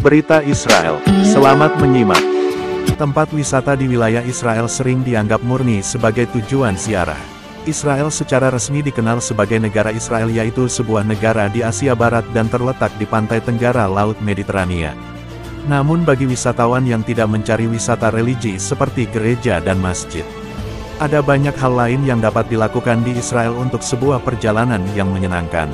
Berita Israel. Selamat menyimak. Tempat wisata di wilayah Israel sering dianggap murni sebagai tujuan ziarah. Israel secara resmi dikenal sebagai negara Israel, yaitu sebuah negara di Asia Barat dan terletak di pantai tenggara Laut Mediterania. Namun bagi wisatawan yang tidak mencari wisata religi seperti gereja dan masjid, ada banyak hal lain yang dapat dilakukan di Israel untuk sebuah perjalanan yang menyenangkan.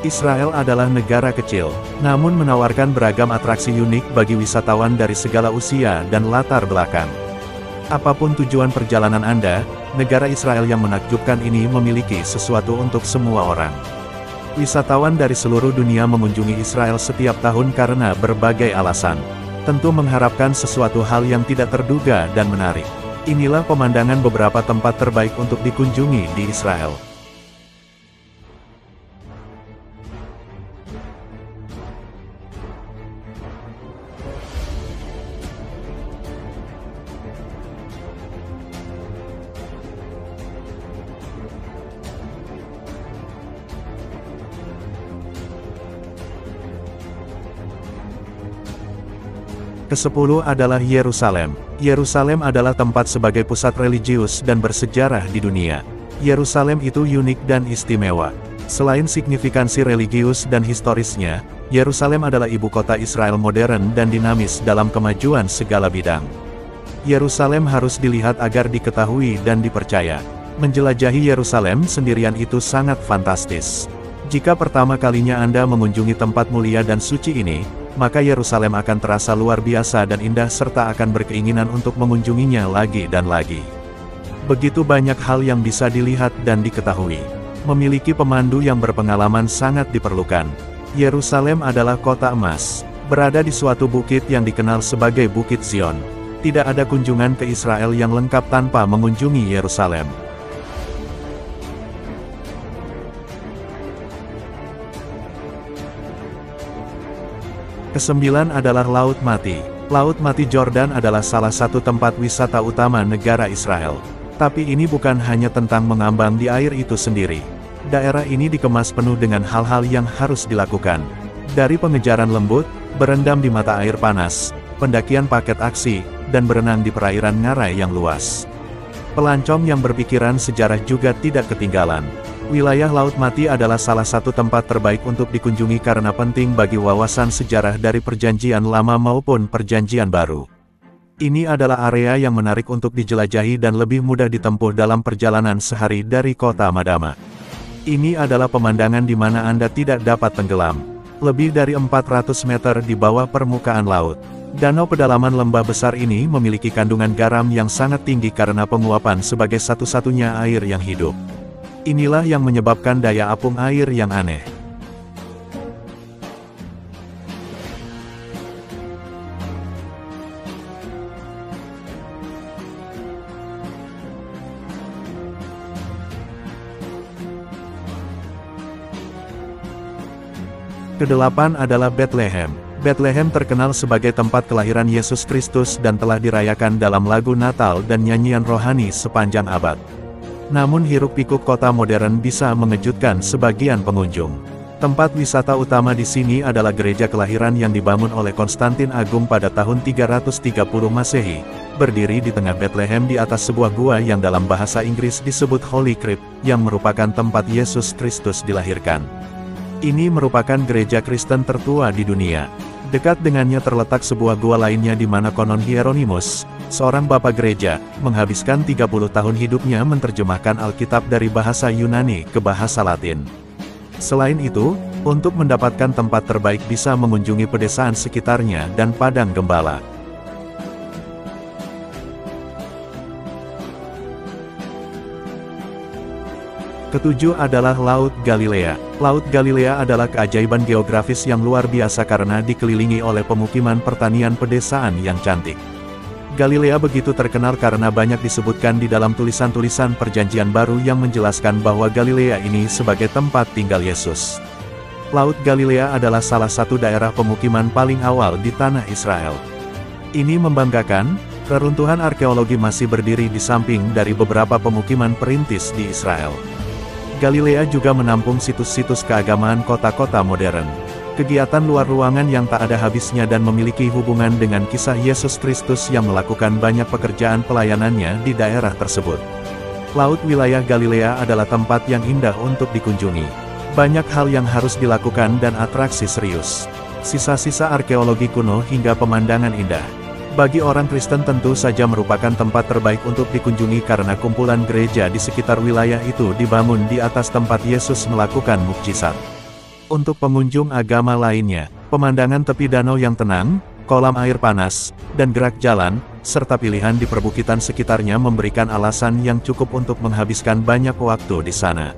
Israel adalah negara kecil, namun menawarkan beragam atraksi unik bagi wisatawan dari segala usia dan latar belakang. Apapun tujuan perjalanan Anda, negara Israel yang menakjubkan ini memiliki sesuatu untuk semua orang. Wisatawan dari seluruh dunia mengunjungi Israel setiap tahun karena berbagai alasan. Tentu mengharapkan sesuatu hal yang tidak terduga dan menarik. Inilah pemandangan beberapa tempat terbaik untuk dikunjungi di Israel. Ke-10 adalah Yerusalem. Yerusalem adalah tempat sebagai pusat religius dan bersejarah di dunia. Yerusalem itu unik dan istimewa. Selain signifikansi religius dan historisnya, Yerusalem adalah ibu kota Israel modern dan dinamis dalam kemajuan segala bidang. Yerusalem harus dilihat agar diketahui dan dipercaya. Menjelajahi Yerusalem sendirian itu sangat fantastis. Jika pertama kalinya Anda mengunjungi tempat mulia dan suci ini, maka Yerusalem akan terasa luar biasa dan indah serta akan berkeinginan untuk mengunjunginya lagi dan lagi. Begitu banyak hal yang bisa dilihat dan diketahui. Memiliki pemandu yang berpengalaman sangat diperlukan. Yerusalem adalah kota emas, berada di suatu bukit yang dikenal sebagai Bukit Zion. Tidak ada kunjungan ke Israel yang lengkap tanpa mengunjungi Yerusalem. Ke-9 adalah Laut Mati. Laut Mati Jordan adalah salah satu tempat wisata utama negara Israel. Tapi ini bukan hanya tentang mengambang di air itu sendiri. Daerah ini dikemas penuh dengan hal-hal yang harus dilakukan. Dari pengejaran lembut, berendam di mata air panas, pendakian paket aksi, dan berenang di perairan ngarai yang luas. Pelancong yang berpikiran sejarah juga tidak ketinggalan. Wilayah Laut Mati adalah salah satu tempat terbaik untuk dikunjungi karena penting bagi wawasan sejarah dari Perjanjian Lama maupun Perjanjian Baru. Ini adalah area yang menarik untuk dijelajahi dan lebih mudah ditempuh dalam perjalanan sehari dari kota Madama. Ini adalah pemandangan di mana Anda tidak dapat tenggelam. Lebih dari 400 meter di bawah permukaan laut. Danau pedalaman lembah besar ini memiliki kandungan garam yang sangat tinggi karena penguapan sebagai satu-satunya air yang hidup. Inilah yang menyebabkan daya apung air yang aneh. Ke-8 adalah Bethlehem. Bethlehem terkenal sebagai tempat kelahiran Yesus Kristus dan telah dirayakan dalam lagu Natal dan nyanyian rohani sepanjang abad. Namun hiruk-pikuk kota modern bisa mengejutkan sebagian pengunjung. Tempat wisata utama di sini adalah gereja kelahiran yang dibangun oleh Konstantin Agung pada tahun 330 Masehi, berdiri di tengah Bethlehem di atas sebuah gua yang dalam bahasa Inggris disebut Holy Crypt, yang merupakan tempat Yesus Kristus dilahirkan. Ini merupakan gereja Kristen tertua di dunia. Dekat dengannya terletak sebuah gua lainnya di mana konon Hieronymus, seorang bapak gereja, menghabiskan 30 tahun hidupnya menerjemahkan Alkitab dari bahasa Yunani ke bahasa Latin. Selain itu, untuk mendapatkan tempat terbaik bisa mengunjungi pedesaan sekitarnya dan padang gembala. Ketujuh adalah Laut Galilea. Laut Galilea adalah keajaiban geografis yang luar biasa karena dikelilingi oleh pemukiman pertanian pedesaan yang cantik. Galilea begitu terkenal karena banyak disebutkan di dalam tulisan-tulisan Perjanjian Baru yang menjelaskan bahwa Galilea ini sebagai tempat tinggal Yesus. Laut Galilea adalah salah satu daerah pemukiman paling awal di tanah Israel. Ini membanggakan, reruntuhan arkeologi masih berdiri di samping dari beberapa pemukiman perintis di Israel. Galilea juga menampung situs-situs keagamaan kota-kota modern. Kegiatan luar ruangan yang tak ada habisnya dan memiliki hubungan dengan kisah Yesus Kristus yang melakukan banyak pekerjaan pelayanannya di daerah tersebut. Laut wilayah Galilea adalah tempat yang indah untuk dikunjungi. Banyak hal yang harus dilakukan dan atraksi serius. Sisa-sisa arkeologi kuno hingga pemandangan indah. Bagi orang Kristen tentu saja merupakan tempat terbaik untuk dikunjungi karena kumpulan gereja di sekitar wilayah itu dibangun di atas tempat Yesus melakukan mukjizat. Untuk pengunjung agama lainnya, pemandangan tepi danau yang tenang, kolam air panas, dan gerak jalan, serta pilihan di perbukitan sekitarnya memberikan alasan yang cukup untuk menghabiskan banyak waktu di sana.